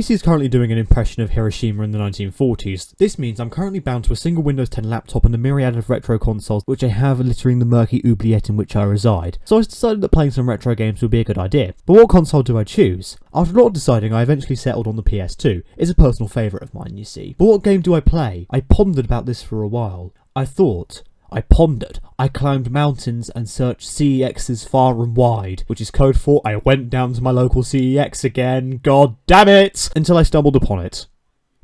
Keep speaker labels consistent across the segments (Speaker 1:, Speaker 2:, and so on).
Speaker 1: PC is currently doing an impression of Hiroshima in the 1940s. This means I'm currently bound to a single Windows 10 laptop and a myriad of retro consoles which I have littering the murky oubliette in which I reside. So I decided that playing some retro games would be a good idea. But what console do I choose? After a lot of deciding, I eventually settled on the PS2. It's a personal favourite of mine, you see. But what game do I play? I pondered about this for a while. I pondered. I climbed mountains and searched CEXs far and wide, which is code for I went down to my local CEX again, god damn it! Until I stumbled upon it.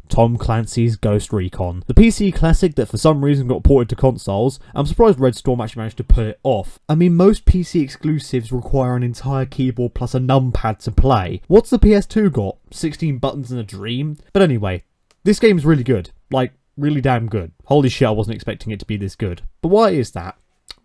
Speaker 1: Tom Clancy's Ghost Recon. The PC classic that for some reason got ported to consoles. I'm surprised Red Storm actually managed to pull it off. I mean, most PC exclusives require an entire keyboard plus a numpad to play. What's the PS2 got? 16 buttons and a dream? But anyway, this game's really good. Like, really damn good. Holy shit, I wasn't expecting it to be this good. But why is that?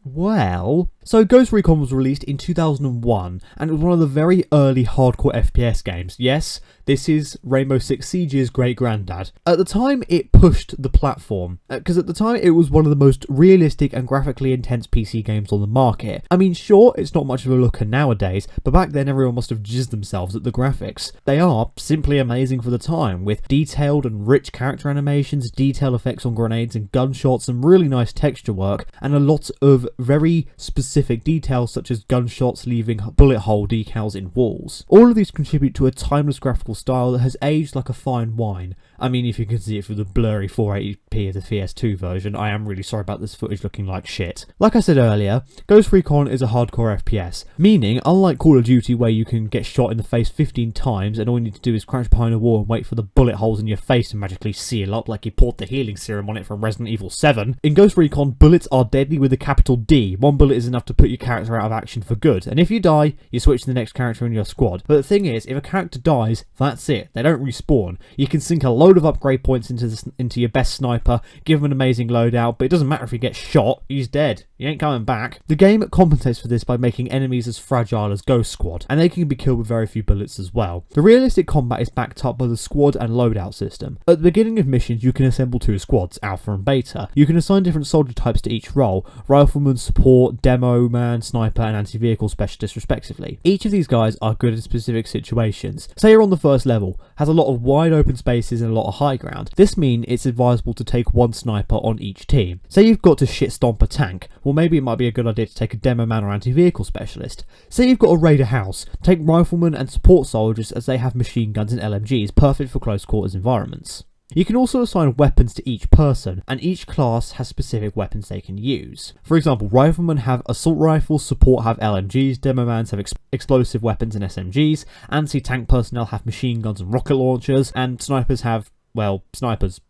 Speaker 1: Well, so Ghost Recon was released in 2001 and it was one of the very early hardcore FPS games. Yes, this is Rainbow Six Siege's great granddad. At the time it pushed the platform, because at the time it was one of the most realistic and graphically intense PC games on the market. I mean, sure, it's not much of a looker nowadays, but back then everyone must have jizzed themselves at the graphics. They are simply amazing for the time, with detailed and rich character animations, detail effects on grenades and gunshots, some really nice texture work, and a lot of very specific details such as gunshots leaving bullet hole decals in walls. All of these contribute to a timeless graphical style that has aged like a fine wine. I mean, if you can see it through the blurry 480p of the PS2 version, I am really sorry about this footage looking like shit. Like I said earlier, Ghost Recon is a hardcore FPS, meaning, unlike Call of Duty where you can get shot in the face 15 times and all you need to do is crouch behind a wall and wait for the bullet holes in your face to magically seal up like you poured the healing serum on it from Resident Evil 7, in Ghost Recon, bullets are deadly with a capital D. One bullet is enough to put your character out of action for good, and if you die, you switch to the next character in your squad. But the thing is, if a character dies, that's it. They don't respawn. You can sink a load of upgrade points into your best sniper, give him an amazing loadout, but it doesn't matter if he gets shot, he's dead. He ain't coming back. The game compensates for this by making enemies as fragile as Ghost Squad, and they can be killed with very few bullets as well. The realistic combat is backed up by the squad and loadout system. At the beginning of missions, you can assemble two squads, Alpha and Beta. You can assign different soldier types to each role, rifleman, support, demo man, sniper, and anti-vehicle specialist respectively. Each of these guys are good in specific situations. Say you're on the first level, has a lot of wide open spaces and a lot of high ground. This means it's advisable to take one sniper on each team. Say you've got to shit stomp a tank, well maybe it might be a good idea to take a demo man or anti-vehicle specialist. Say you've got to raid a house, take riflemen and support soldiers as they have machine guns and LMGs, perfect for close quarters environments. You can also assign weapons to each person, and each class has specific weapons they can use. For example, riflemen have assault rifles, support have LMGs, demomans have explosive weapons and SMGs, anti-tank personnel have machine guns and rocket launchers, and snipers have, well, snipers.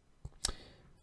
Speaker 1: I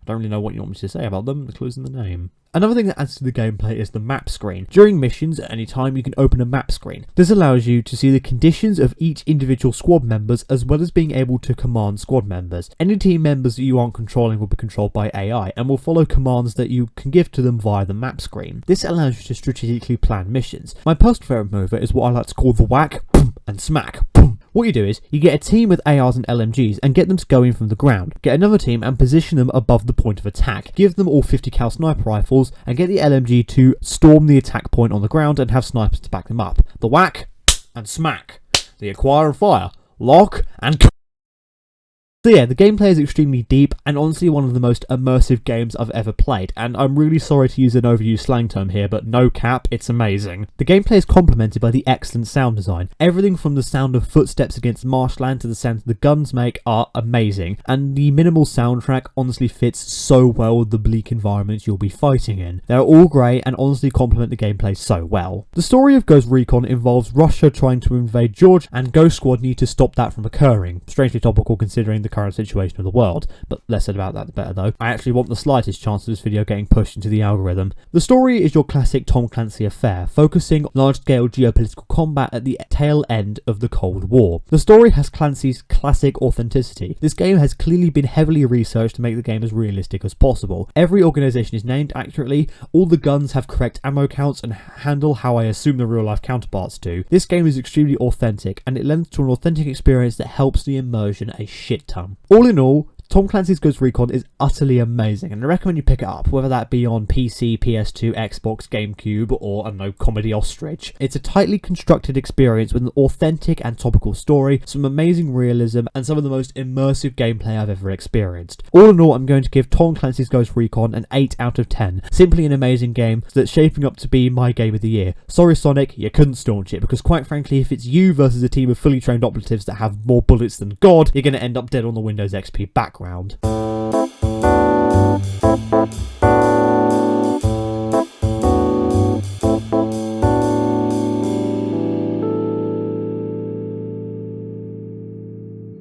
Speaker 1: don't really know what you want me to say about them, the clue's in the name. Another thing that adds to the gameplay is the map screen. During missions, at any time, you can open a map screen. This allows you to see the conditions of each individual squad members as well as being able to command squad members. Any team members that you aren't controlling will be controlled by AI and will follow commands that you can give to them via the map screen. This allows you to strategically plan missions. My personal favourite maneuver is what I like to call the whack, boom, and smack, boom. What you do is, you get a team with ARs and LMGs and get them to go in from the ground. Get another team and position them above the point of attack. Give them all 50 cal sniper rifles and get the LMG to storm the attack point on the ground and have snipers to back them up. The whack and smack. The acquire and fire. Lock and... So yeah, the gameplay is extremely deep and honestly one of the most immersive games I've ever played, and I'm really sorry to use an overused slang term here, but no cap, it's amazing. The gameplay is complemented by the excellent sound design. Everything from the sound of footsteps against marshland to the sounds the guns make are amazing, and the minimal soundtrack honestly fits so well with the bleak environments you'll be fighting in. They're all great and honestly complement the gameplay so well. The story of Ghost Recon involves Russia trying to invade Georgia, and Ghost Squad need to stop that from occurring. Strangely topical considering the current situation of the world, but less said about that the better though. I actually want the slightest chance of this video getting pushed into the algorithm. The story is your classic Tom Clancy affair, focusing on large-scale geopolitical combat at the tail end of the Cold War. The story has Clancy's classic authenticity. This game has clearly been heavily researched to make the game as realistic as possible. Every organisation is named accurately, all the guns have correct ammo counts and handle how I assume the real-life counterparts do. This game is extremely authentic, and it lends to an authentic experience that helps the immersion a shit ton. All in all, Tom Clancy's Ghost Recon is utterly amazing, and I recommend you pick it up, whether that be on PC, PS2, Xbox, GameCube, or, I don't know, Comedy Ostrich. It's a tightly constructed experience with an authentic and topical story, some amazing realism, and some of the most immersive gameplay I've ever experienced. All in all, I'm going to give Tom Clancy's Ghost Recon an 8 out of 10. Simply an amazing game that's shaping up to be my game of the year. Sorry Sonic, you couldn't staunch it, because quite frankly, if it's you versus a team of fully trained operatives that have more bullets than God, you're going to end up dead on the Windows XP background.